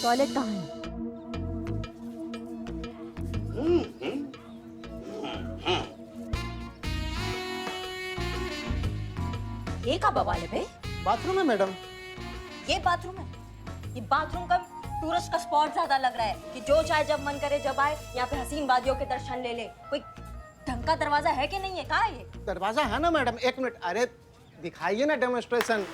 Toilet कहाँ है? ये का बवाल है भाई? बाथरूम है मैडम। ये बाथरूम है? ये बाथरूम का टूरिस्ट का स्पॉट ज्यादा लग रहा है कि जो चाहे जब मन करे जब आए यहाँ पे हसीन वादियों के दर्शन ले ले। कोई ढंग का दरवाजा है कि नहीं है? कहाँ है ये? दरवाजा है ना मैडम, एक मिनट, अरे दिखाइए ना डेमोन्स्ट्रेशन।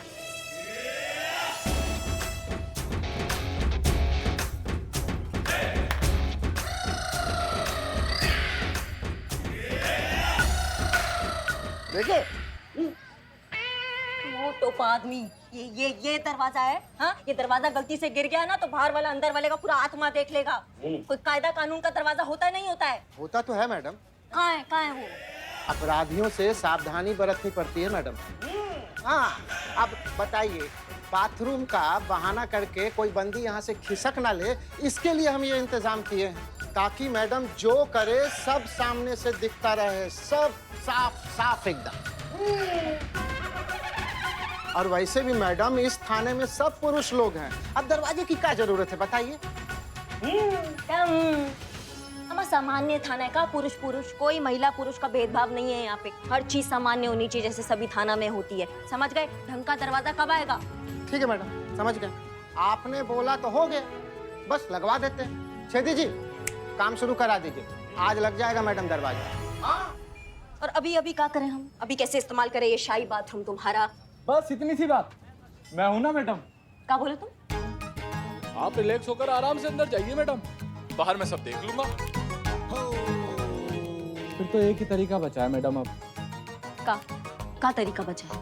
देखिए वो टोपा आदमी, ये दरवाजा है? हाँ, ये दरवाजा गलती से गिर गया ना तो बाहर वाला अंदर वाले का पूरा आत्मा देख लेगा। कोई कायदा कानून का दरवाजा होता है नहीं होता है? होता तो है मैडम। कहाँ है वो? अपराधियों से सावधानी बरतनी पड़ती है मैडम। हाँ, अब बताइए, बाथरूम का बहाना करके कोई बंदी यहाँ से खिसक ना ले, इसके लिए हम ये इंतजाम किए हैं ताकि मैडम जो करे सब सामने से दिखता रहे, सब साफ साफ एकदम। और वैसे भी मैडम इस थाने में सब पुरुष लोग हैं, अब दरवाजे की क्या जरूरत है बताइए? हम सामान्य थाना का पुरुष कोई महिला पुरुष का भेदभाव नहीं है यहाँ पे। हर चीज सामान्य होनी चाहिए जैसे सभी थाना में होती है। समझ गए? ढंग का दरवाजा कब आएगा? ठीक है मैडम, समझ गए। आपने बोला तो हो गया, बस लगवा देते हैं। छेदी जी, काम शुरू करा दीजिए, आज लग जाएगा मैडम दरवाजा। और अभी क्या करें हम? अभी कैसे इस्तेमाल करें ये शाही बाथरूम तुम्हारा? बस इतनी सी बात। मैं हूं ना मैडम। क्या बोले तुम? आप रिलैक्स होकर आराम से अंदर जाइए मैडम, बाहर मैं सब देख लूंगा। फिर तो एक ही तरीका बचा है मैडम अब। का तरीका बचा है?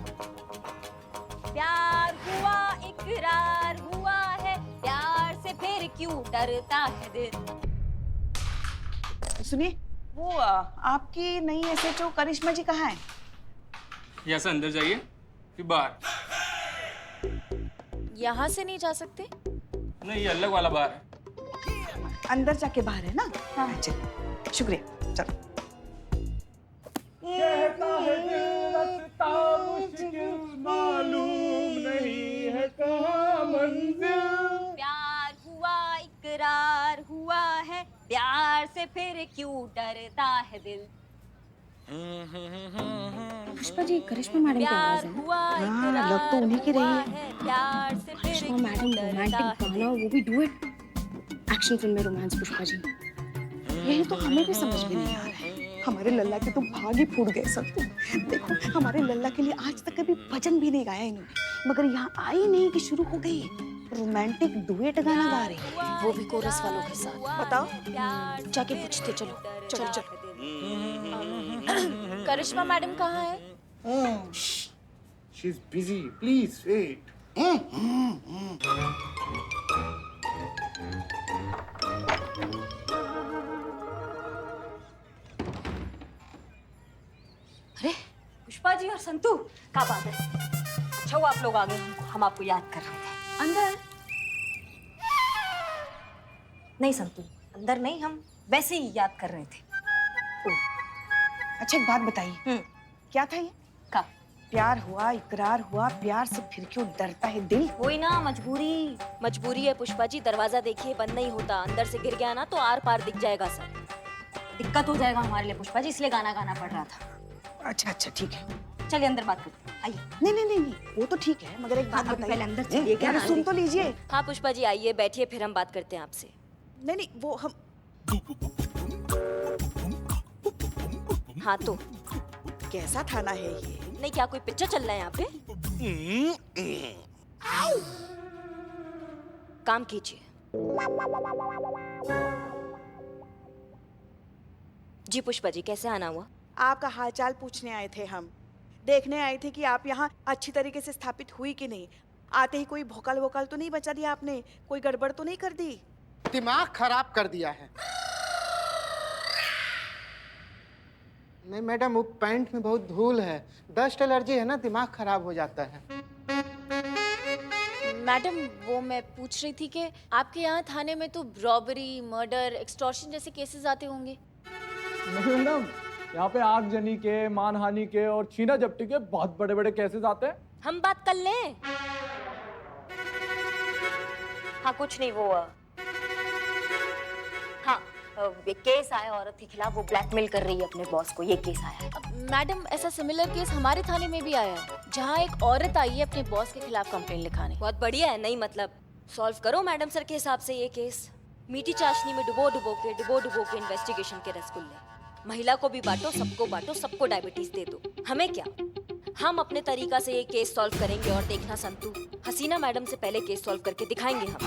प्यार हुआ इकरार हुआ है, प्यार से फिर क्यों डरता है दिल। सुनिए, वो आपकी नई एसएचओ करिश्मा जी कहाँ है? यहाँ से अंदर जाइए फिर बाहर। यहाँ से नहीं जा सकते? नहीं, ये अलग वाला बाहर है। अंदर जाके बाहर है ना? हाँ चलो, शुक्रिया, चलो। कहता है दिल रास्ता मुश्किल, मालूम नहीं है कहाँ मंजिल। प्यार हुआ इकरार हुआ है, प्यार से फिर क्यों डरता है दिल। पुष्पा जी, करिश्मा मैडम की आवाज है। हाँ, लग तो उन्हीं की रही है। प्यार से करिश्मा मैडम रोमांटिक गाना, वो भी डुएट। एक्शन फिल्म में रोमांस पुष्पा जी। यही तो हमें भी समझ में नहीं आ रहा है। हमारे लल्ला के तो भाग ही फूट गए सब। देखो, हमारे लल्ला के लिए आज तक कभी भजन भी नहीं गाया इन्होंने, मगर यहाँ आई नहीं कि शुरू हो गई रोमांटिक डुएट गाना गा रही है, वो भी कोरस वालों के साथ। बताओ। जाके पूछते, चलो चलो चलो। करिश्मा मैडम कहाँ है? She's busy. Please wait. अरे पुष्पा जी और संतू, क्या बात है? अच्छा हुआ आप लोग आ गए, हम आपको याद कर रहे थे। अंदर नहीं संतू, अंदर नहीं, हम वैसे ही याद कर रहे थे। अच्छा, एक बात बताइए, क्या था ये? का प्यार हुआ इकरार हुआ, प्यार से फिर क्यों डरता है दिल। वही ना, मजबूरी है पुष्पा जी। दरवाजा देखिए बंद नहीं होता, अंदर से गिर गया ना तो आर पार दिख जाएगा सब। दिक्कत हो जाएगा हमारे लिए पुष्पा जी, इसलिए गाना गाना पड़ रहा था। अच्छा अच्छा, ठीक है। चलिए अंदर बात करते हैं, आइए। नहीं, वो तो ठीक है, मगर एक बात अभी बताइए। पहले अंदर चलिए, क्या अरे ना सुन तो लीजिए। हाँ पुष्पा जी, आइए बैठिए, फिर हम बात करते हैं आपसे। नहीं, वो हम। हाँ तो कैसा थाना है ये? नहीं, क्या कोई पिक्चर चल रहा है यहाँ पे? काम कीजिए। जी पुष्पा जी, कैसे आना हुआ? आपका हालचाल पूछने आए थे हम। देखने आए थे कि आप यहाँ अच्छी तरीके से स्थापित हुई कि नहीं। आते ही कोई भोकाल वोकाल तो नहीं बचा दिया आपने? कोई गड़बड़ तो नहीं कर दी? दिमाग खराब कर दिया है। नहीं मैडम, वो पैंट में बहुत धूल है, डस्ट एलर्जी है ना, दिमाग खराब हो जाता है। मैडम, वो मैं पूछ रही थी कि आपके यहाँ थाने में तो रॉबरी, मर्डर, एक्सटॉर्शन जैसे केसेस आते होंगे। नहीं मैडम, यहाँ पे आगजनी के, मानहानि के और छीना झपटी के बहुत बड़े बड़े केसेस आते हैं। हम बात कर लें। हाँ कुछ नहीं, वो हाँ एक केस आया औरत के खिलाफ, वो ब्लैकमेल कर रही है अपने बॉस को, ये केस आया है। मैडम ऐसा सिमिलर केस हमारे थाने में भी आया है, जहाँ एक औरत आई है अपने बॉस के खिलाफ कंप्लेंट लिखाने। बहुत बढ़िया है, नहीं मतलब सॉल्व करो मैडम सर के हिसाब से ये केस। मीठी चाशनी में डुबो डुबो के इन्वेस्टिगेशन के रसगुल्ले। महिला को भी बांटो, सबको डायबिटीज दे दो। हमें क्या, हम अपने तरीका से ये केस सॉल्व करेंगे और देखना संतू, हसीना मैडम से पहले केस सॉल्व करके दिखाएंगे हम।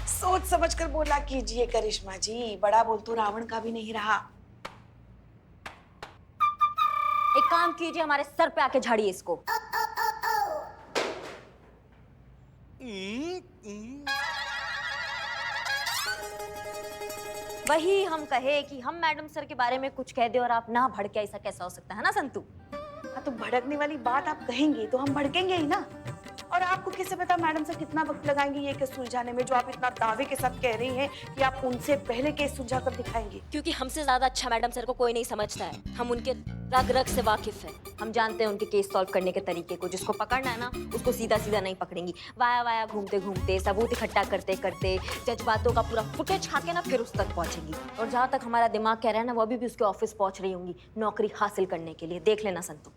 सोच समझ कर बोला कीजिए करिश्मा जी, बड़ा बोल तो रावण का भी नहीं रहा। एक काम कीजिए, हमारे सर पे आके झाड़िए इसको। वही हम कहे कि हम मैडम सर के बारे में कुछ कह दे और आप ना भड़के, ऐसा कैसा हो सकता है ना संतू? हाँ तो भड़कने वाली बात आप कहेंगे तो हम भड़केंगे ही ना। और आपको कैसे पता मैडम से कितना वक्त लगाएंगे ये केस सुलझाने में, जो आप इतना दावे के साथ कह रही हैं कि आप उनसे पहले केस सुलझा कर दिखाएंगे? क्योंकि हमसे ज्यादा अच्छा मैडम सर को कोई नहीं समझता है। हम उनके रग रग से वाकिफ हैं। हम जानते हैं उनके केस सॉल्व करने के तरीके को। जिसको पकड़ना है ना, उसको सीधा सीधा नहीं पकड़ेंगी, वाया वाया घूमते घूमते, सबूत इकट्ठा करते करते, जज्बातों का पूरा फुटेज खा के ना फिर उस तक पहुंचेंगी। और जहाँ तक हमारा दिमाग कह रहा है ना, वो अभी भी उसके ऑफिस पहुंच रही होंगी नौकरी हासिल करने के लिए। देख लेना संतू।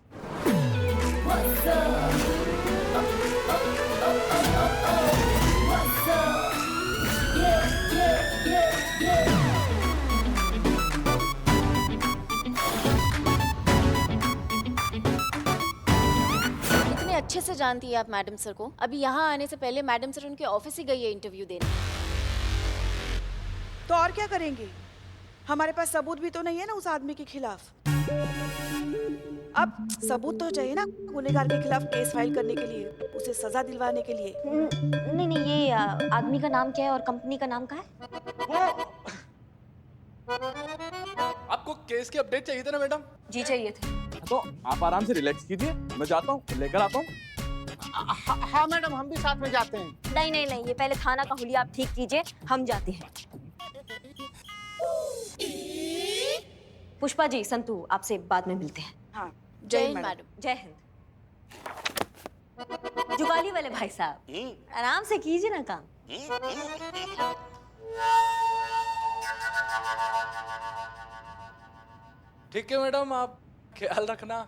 इतने अच्छे से जानती है आप मैडम सर को। अभी यहाँ आने से पहले मैडम सर उनके ऑफिस ही गई है इंटरव्यू देने। तो और क्या करेंगे? हमारे पास सबूत भी तो नहीं है ना उस आदमी के खिलाफ। अब सबूत तो चाहिए ना गुनहगार के खिलाफ केस फाइल करने के लिए, उसे सजा दिलवाने के लिए। नहीं नहीं, ये आदमी का नाम क्या है और कंपनी का नाम क्या है? आपको केस की अपडेट चाहिए थे ना मैडम? जी चाहिए थे। तो आप आराम से रिलैक्स कीजिए, मैं जाता हूँ, लेकर आता हूँ। हाँ मैडम, हम भी साथ में जाते हैं। नहीं नहीं नहीं, ये पहले खाना का हुलिया आप ठीक कीजिए, हम जाते हैं। पुष्पा जी, संतू आपसे बाद में मिलते हैं। हाँ, जय हिंद मैडम। जय हिंद। जुगाली वाले भाई साहब, आराम से कीजिए ना काम। ठीक है मैडम, आप ख्याल रखना।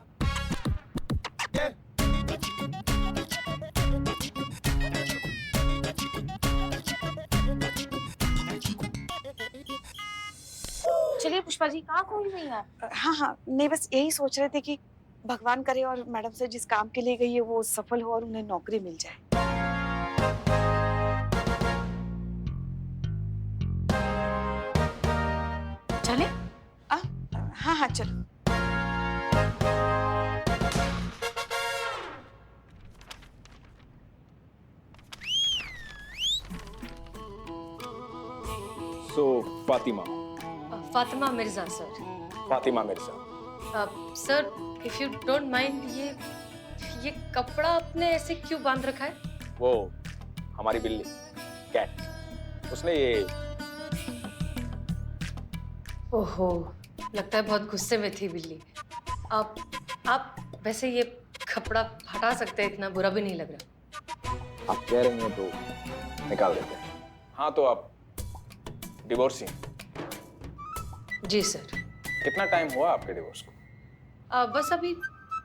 चलिए पुष्पा जी, कहाँ खोल रही हैं आप? हाँ हाँ, नहीं बस यही सोच रहे थे कि भगवान करे और मैडम से जिस काम के लिए गई है वो सफल हो और उन्हें नौकरी मिल जाए। चले? हाँ हाँ चलो। So, Fatima. Fatima Mirza sir. Fatima Mirza. Sir if you don't mind, ये कपड़ा आपने ऐसे क्यों बांध रखा है? वो हमारी बिल्ली कैट, उसने ये। ओहो, लगता है बहुत गुस्से में थी बिल्ली। आप वैसे ये कपड़ा हटा सकते हैं, इतना बुरा भी नहीं लग रहा। आप कह रही हैं तो निकाल देते हैं। हाँ तो आप डिवोर्सी हैं? जी सर। कितना टाइम हुआ आपके डिवोर्स को? बस अभी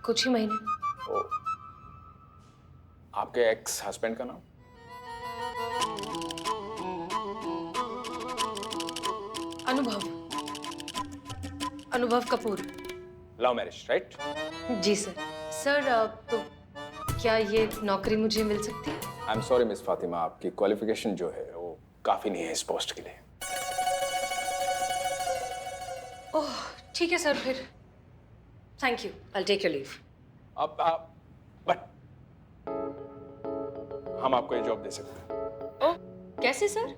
कुछ ही महीने। ओ, आपके एक्स हस्बैंड का नाम? Anubhav Kapoor. Love marriage right? जी सर। सर तो क्या ये नौकरी मुझे मिल सकती है? I am sorry miss Fatima, आपकी क्वालिफिकेशन जो है वो काफी नहीं है इस पोस्ट के लिए। ओह ठीक है सर, फिर thank you, I take your leave. अब बट हम आपको ये जॉब दे सकते हैं। ओह कैसे सर?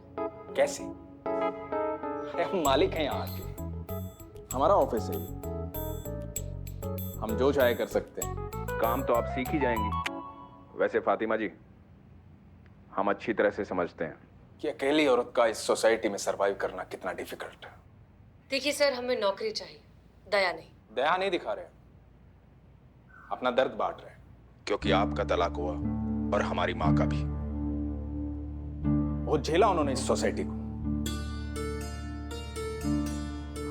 कैसे? अरे हम मालिक हैं यहाँ के, हमारा ऑफिस है ये, हम जो चाहे कर सकते हैं। काम तो आप सीख ही जाएंगी। वैसे फातिमा जी, हम अच्छी तरह से समझते हैं कि अकेली औरत का इस सोसाइटी में सरवाइव करना कितना डिफिकल्ट है। देखिए सर, हमें नौकरी चाहिए, दया नहीं। दया नहीं दिखा रहे, अपना दर्द बांट रहे हैं, क्योंकि आपका तलाक हुआ और हमारी माँ का भी। बहुत झेला उन्होंने इस सोसाइटी को।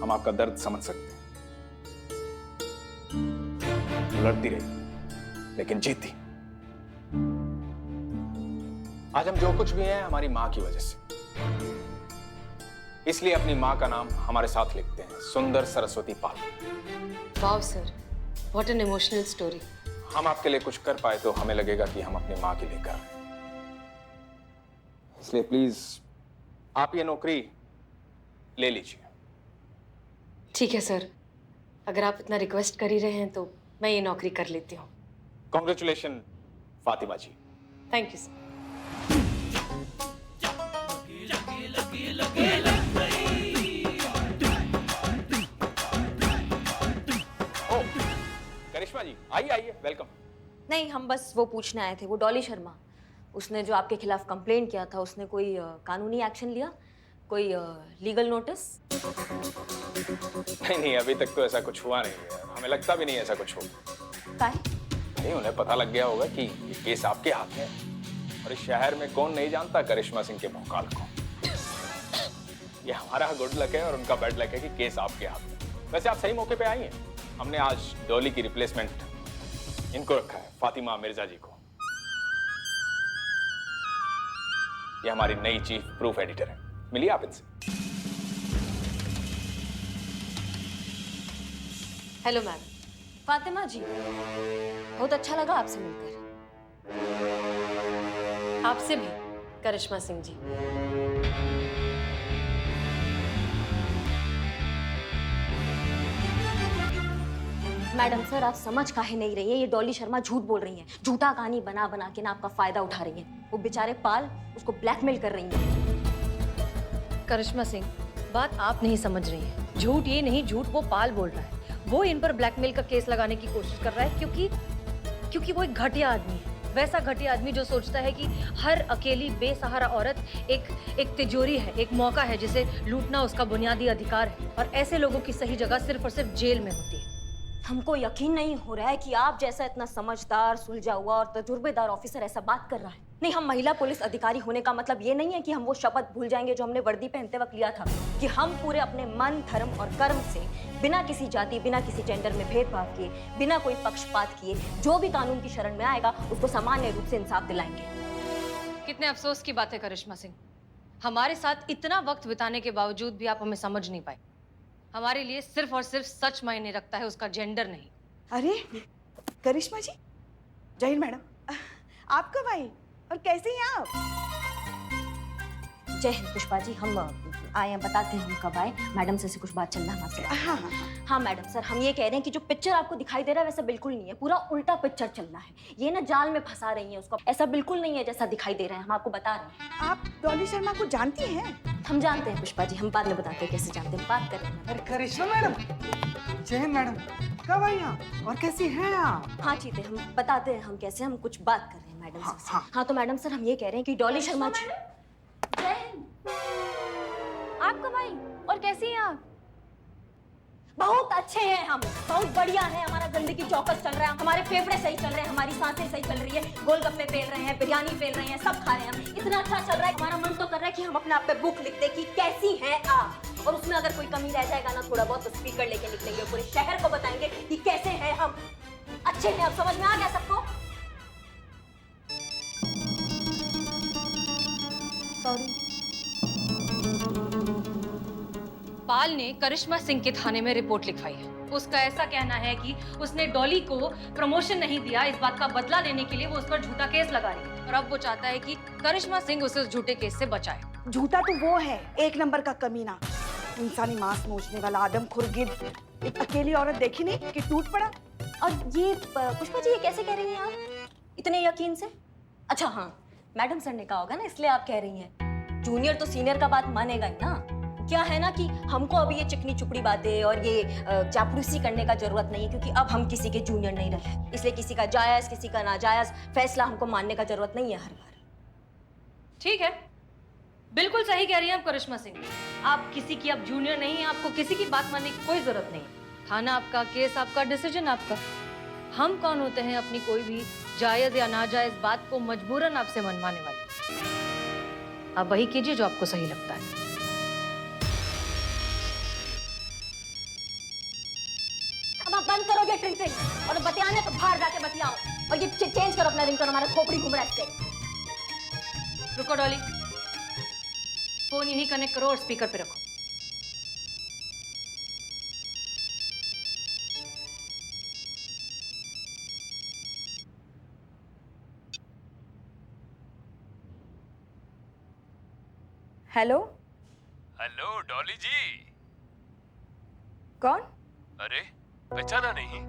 हम आपका दर्द समझ सकते हैं। लड़ती रही लेकिन जीती। आज हम जो कुछ भी हैं हमारी मां की वजह से, इसलिए अपनी मां का नाम हमारे साथ लिखते हैं, Sundar Saraswati Pal. Wow sir, what an emotional story. हम आपके लिए कुछ कर पाए तो हमें लगेगा कि हम अपनी मां के लिए कर रहे हैं। इसलिए प्लीज आप ये नौकरी ले लीजिए। ठीक है सर, अगर आप इतना रिक्वेस्ट कर ही रहे हैं तो मैं ये नौकरी कर लेती हूँ। Congratulation Fatima ji. Thank you sir. ओ करिश्मा जी, आइए आइए, वेलकम। नहीं, हम बस वो पूछने आए थे। वो डॉली शर्मा, उसने जो आपके खिलाफ कंप्लेंट किया था, उसने कोई कानूनी एक्शन लिया? कोई लीगल नोटिस? नहीं, अभी तक तो ऐसा कुछ हुआ नहीं है। हमें लगता भी नहीं ऐसा कुछ होगा। काहे? नहीं, उन्हें पता लग गया होगा कि ये केस आपके हाथ में है। और इस शहर में कौन नहीं जानता करिश्मा सिंह के भौकाल को। ये हमारा गुड लक है और उनका बैड लक है कि केस आपके हाथ में। वैसे आप सही मौके पे आई हैं। हमने आज डॉली की रिप्लेसमेंट इनको रखा है, फातिमा मिर्जा जी को। ये हमारी नई चीफ प्रूफ एडिटर है। मिलिए आप इनसे। Hello ma'am. फातिमा जी, बहुत अच्छा लगा आपसे मिलकर। आपसे भी करिश्मा सिंह जी। मैडम सर, आप समझ काहे नहीं रही है? ये डॉली शर्मा झूठ बोल रही हैं। झूठा कहानी बना बना के ना आपका फायदा उठा रही हैं। वो बेचारे पाल उसको ब्लैकमेल कर रही हैं। करिश्मा सिंह, बात आप नहीं समझ रही हैं। झूठ ये नहीं, झूठ वो पाल बोल रहा है। वो इन पर ब्लैकमेल का केस लगाने की कोशिश कर रहा है क्योंकि वो एक घटिया आदमी है। वैसा घटिया आदमी जो सोचता है कि हर अकेली बेसहारा औरत एक तिजोरी है, एक मौका है जिसे लूटना उसका बुनियादी अधिकार है। और ऐसे लोगों की सही जगह सिर्फ और सिर्फ जेल में होती है। हमको यकीन नहीं हो रहा है कि आप जैसा इतना समझदार, सुलझा हुआ और तजुर्बेदार ऑफिसर ऐसा बात कर रहा है। नहीं, हम महिला पुलिस अधिकारी होने का मतलब ये नहीं है कि हम वो शपथ भूल जाएंगे जो हमने वर्दी पहनते वक्त लिया था, कि हम पूरे अपने मन, धर्म और कर्म से बिना किसी जाति, बिना किसी जेंडर में भेदभाव किए, बिना कोई पक्षपात किए, जो भी कानून की शरण में आएगा उसको सामान्य रूप से इंसाफ दिलाएंगे। कितने अफसोस की बात है करिश्मा सिंह, हमारे साथ इतना वक्त बिताने के बावजूद भी आप हमें समझ नहीं पाए। हमारे लिए सिर्फ और सिर्फ सच मायने रखता है, उसका जेंडर नहीं। अरे करिश्मा जी, जय हिंद मैडम। आप कब आई और कैसे हैं आप? जय हिंद पुष्पा जी, हम आए हैं, बताते हैं हम कब आए। मैडम से कुछ बात चलना है हमसे। हाँ। हाँ मैडम सर, हम ये कह रहे हैं कि जो पिक्चर आपको दिखाई दे रहा है वैसा बिल्कुल नहीं है, पूरा उल्टा पिक्चर चल रहा है। ये ना जाल में फंसा रही है उसको, ऐसा बिल्कुल नहीं है जैसा दिखाई दे रहा है। हम आपको बता रहे हैं। आप डॉली शर्मा को जानती हैं? हम जानते हैं पुष्पा जी, हम बाद में बताते हैं कैसे जानते हैं, बात कर रहे हैं। अरे करिश्मा मैडम, जय हिंद मैडम, कब आई आप और कैसी हैं आप? हाँ चीते, हम बताते हैं हम कैसे, हम कुछ बात कर रहे हैं मैडम सर से। हाँ तो मैडम सर, हम ये कह रहे हैं कि डॉली शर्मा जी। आप कब आई और कैसी हैं आप? बहुत अच्छे हैं हम, बहुत बढ़िया है। हमारा जिंदगी चौकस चल रहा है, हमारे फेफड़े सही चल रहे हैं, हमारी सांसें सही चल रही है, गोलगप्पे फेल रहे हैं, बिरयानी फेल रहे हैं, सब खा रहे हैं हम। इतना अच्छा चल रहा है, हमारा मन तो कर रहा है कि हम अपने आप पे बुक लिख दे कि कैसी हैं आप, और उसमें अगर कोई कमी रह जाएगा ना थोड़ा बहुत, तो स्पीकर लेके निकलेंगे, पूरे शहर को बताएंगे कि कैसे हैं हम। अच्छे हैं, अब समझ में आ गया सबको? सॉरी। पाल ने करिश्मा सिंह के थाने में रिपोर्ट लिखवाई है। उसका ऐसा कहना है कि उसने डॉली को प्रमोशन नहीं दिया, इस बात का बदला लेने के लिए वो उस पर झूठा केस लगा रही है। और अब वो चाहता है कि करिश्मा सिंह उसे उस झूठे केस से बचाए। झूठा तो वो है, एक नंबर का कमीना, इंसानी मांस नोचने वाला आदमखोर गिद्ध। एक अकेली औरत देखी नहीं कि टूट पड़ा। और ये पुष्पा जी, ये कैसे कह रही हैं आप इतने यकीन से? अच्छा हाँ, मैडम सर ने कहा होगा ना, इसलिए आप कह रही हैं। जूनियर तो सीनियर का बात मानेगा ही ना। क्या है ना कि हमको अभी ये चिकनी चुपड़ी बातें और ये चापलूसी करने का जरूरत नहीं है, क्योंकि अब हम किसी के जूनियर नहीं रहे, इसलिए किसी का जायज किसी का नाजायज फैसला हमको मानने का जरूरत नहीं है हर बार। ठीक है, बिल्कुल सही कह रही हैं आप करिश्मा सिंह। आप किसी की अब जूनियर नहीं है, आपको किसी की बात मानने की कोई जरूरत नहीं। थाना आपका, केस आपका, डिसीजन आपका। हम कौन होते हैं अपनी कोई भी जायज या नाजायज बात को मजबूरन आपसे मनवाने वाले? आप वही कीजिए जो आपको सही लगता है। अब आप बंद करोगे ट्रिंग ट्रिंग और बतियाने तो बाहर जाके बतियाओ और ये चेंज करो अपना रिंगटोन, हमारा खोपड़ी घूम रहा है इससे। रुको डॉली, फोन यहीं कनेक्ट करो और स्पीकर पे रखो। हेलो, हेलो डॉली जी। कौन? अरे पहचाना नहीं?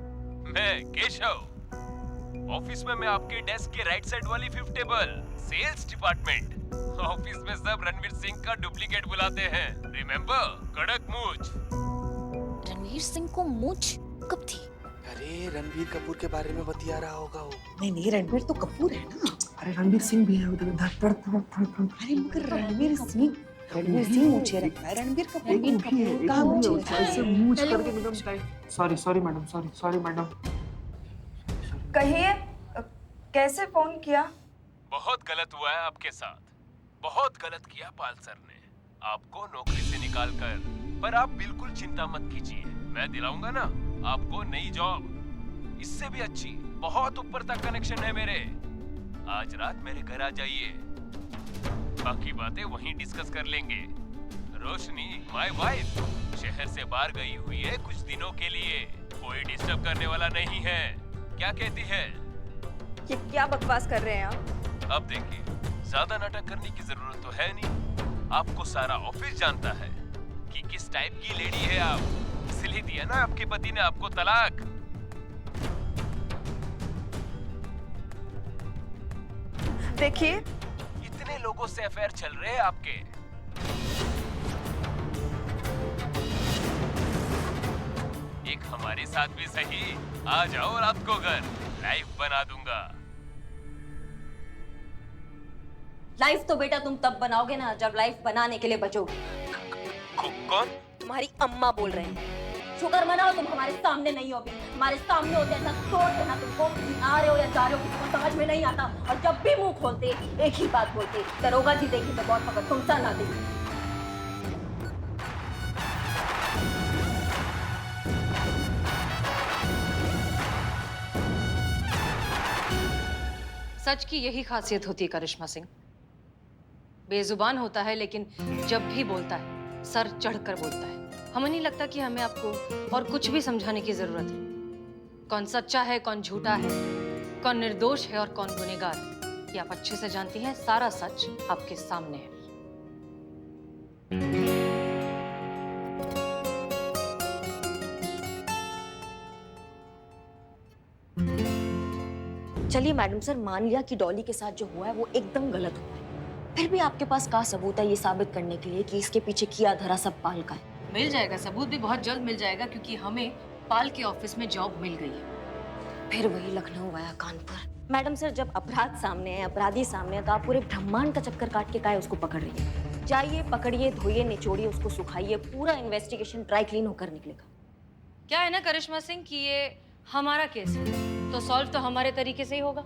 मैं केशव। ऑफिस में मैं आपके डेस्क के राइट साइड वाली 5th table, sales department. Office में सब रणवीर सिंह का डुप्लीकेट बुलाते हैं, रिमेम्बर? कड़क मूंछ। रणवीर सिंह को मूंछ कब थी? अरे रणबीर कपूर के बारे में बतिया रहा होगा वो। नहीं, रणबीर तो कपूर है ना। अरे रणबीर सिंह भी है उधर। अरे मगर रणबीर सिंह मुझे रखता है, रणबीर कपूर कहाँ मुझे रखता है? ऐसे मूंछ करके एकदम। Sorry madam, sorry madam. कहिए, कैसे फोन किया? बहुत गलत हुआ है आपके साथ, बहुत गलत किया पाल सर ने आपको नौकरी से निकाल कर। पर आप बिल्कुल चिंता मत कीजिए, मैं दिलाऊंगा ना आपको नई जॉब, इससे भी अच्छी, बहुत ऊपर तक कनेक्शन है मेरे। आज रात मेरे घर आ जाइए, बाकी बातें वहीं डिस्कस कर लेंगे। रोशनी माय वाइफ शहर से बाहर गई हुई है कुछ दिनों के लिए, कोई डिस्टर्ब करने वाला नहीं है। क्या कहती है? ये क्या बकवास कर रहे हैं आप? अब देखिए, ज्यादा नाटक करने की जरूरत तो है नहीं, आपको सारा ऑफिस जानता है कि किस टाइप की लेडी है आप, इसलिए दिया ना आपके पति ने आपको तलाक। देखिए, इतने लोगों से अफेयर चल रहे हैं आपके। एक हमारे साथ भी सही, आ जाओ रात को घर, लाइफ बना दूंगा। लाइफ तो बेटा तुम तब बनाओगे ना जब लाइफ बनाने के लिए बचोगे। कौन? तुम्हारी अम्मा बोल रहे हैं। शुक्र मनाओ तुम हमारे सामने नहीं हो अभी, हमारे सामने होते ऐसा तोड़ देना तुमको, आ रहे हो या जा रहे हो किसी को समझ में नहीं आता, और जब भी मुंह खोलते एक ही बात बोलते, दरोगा जी देखी तो बहुत पकड़ तुमसा ना देखी। सच की यही खासियत होती है करिश्मा सिंह, बेजुबान होता है लेकिन जब भी बोलता है सर चढ़कर बोलता है। हमें नहीं लगता कि हमें आपको और कुछ भी समझाने की जरूरत है। कौन सच्चा है, कौन झूठा है, कौन निर्दोष है और कौन गुनहगार है, ये आप अच्छे से जानती हैं। सारा सच आपके सामने है। चलिए मैडम सर, मान लिया कि डॉली के साथ जो हुआ है वो एकदम गलत हुआ है, फिर भी आपके पास क्या सबूत है ये साबित करने के लिए कि इसके पीछे किया धरा सब पाल का है? मिल जाएगा, सबूत भी बहुत जल्द मिल जाएगा, क्योंकि हमें पाल के ऑफिस में जॉब मिल गई है। फिर वही Lucknow via Kanpur. Madam sir, जब अपराध सामने है, अपराधी सामने है, तो आप पूरे ब्रह्मांड का चक्कर काट के काहे उसको पकड़ रही है? जाइए, पकड़िए, धोइए, निचोड़िए, उसको सुखाइए, पूरा इन्वेस्टिगेशन ड्राई क्लीन होकर निकलेगा। क्या है ना करिश्मा सिंह कि ये हमारा केस है, तो सॉल्व तो हमारे तरीके से ही होगा।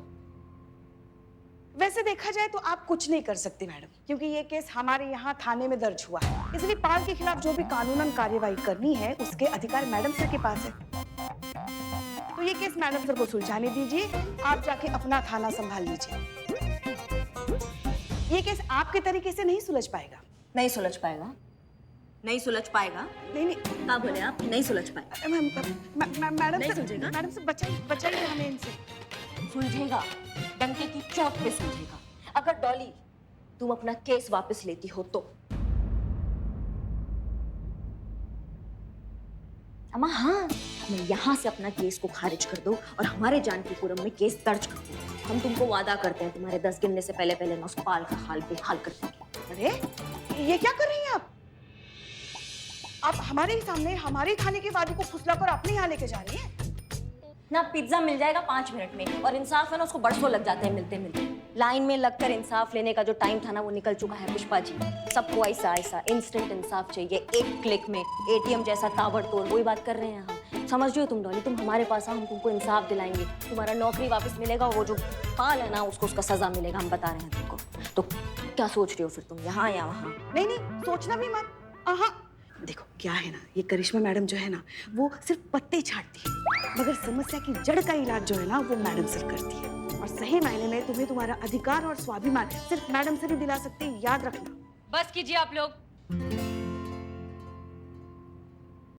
वैसे देखा जाए तो आप कुछ नहीं कर सकती मैडम, क्योंकि ये केस हमारे यहाँ थाने में दर्ज हुआ है, इसलिए पाल के खिलाफ जो भी कानूनन कार्यवाही करनी है उसके अधिकार मैडम सर के पास है। तो ये केस मैडम सर को सुलझाने दीजिए, आप जाके अपना थाना संभाल लीजिए। ये केस आपके तरीके से नहीं सुलझ पाएगा। नहीं सुलझ पाएगा? नहीं सुलझ पाएगा? नहीं, क्या बोले आप? नहीं सुलझ पाएगा? मैडम नहीं सर, सुलझेगा? मैडम सर बचाइए हमें इनसे। सुलझेगा, डंके की चौक पे सुलझेगा। अगर डॉली तुम अपना केस वापस लेती हो तो। अम्मा हाँ, मैं यहाँ से अपना केस को खारिज कर दो और हमारे जानकीपुरम में केस दर्ज कर दो। हम तुमको वादा करते हैं तुम्हारे 10 गिनने से पहले पहले ना उस पाल का हाल बेहाल कर देंगे। अरे ये क्या कर रही हैं आप हमारे ही सामने हमारे थाने के वादे को फुसलाकर अपने यहाँ लेके जा रही हैं। ना पिज्जा मिल जाएगा 5 मिनट में, और इंसाफ है ना उसको बरसों लग जाते हैं मिलते मिलते। लाइन में लगकर इंसाफ लेने का जो टाइम था ना वो निकल चुका है पुष्पा जी। सबको ऐसा ऐसा इंस्टेंट इंसाफ चाहिए, एक क्लिक में, एटीएम जैसा ताबड़तोड़। वही बात कर रहे हैं हम। समझ रही हो तुम डॉली, तुम हमारे पास आओ, हम तुमको इंसाफ दिलाएंगे, तुम्हारा नौकरी वापस मिलेगा, वो जो पाल है ना उसको उसका सजा मिलेगा, हम बता रहे हैं तुमको। तो क्या सोच रही हो फिर तुम, यहाँ या वहाँ? नहीं नहीं, सोचना भी मत। आहा, देखो क्या है ना, ये करिश्मा मैडम जो है ना, वो सिर्फ पत्ते छाटती है, मगर समस्या की जड़ का इलाज जो है ना, वो मैडम सर करती है। और सही मायने में तुम्हें तुम्हारा अधिकार और स्वाभिमान सिर्फ मैडम सर ही दिला सकते हैं, याद रखना। बस कीजिए आप लोग।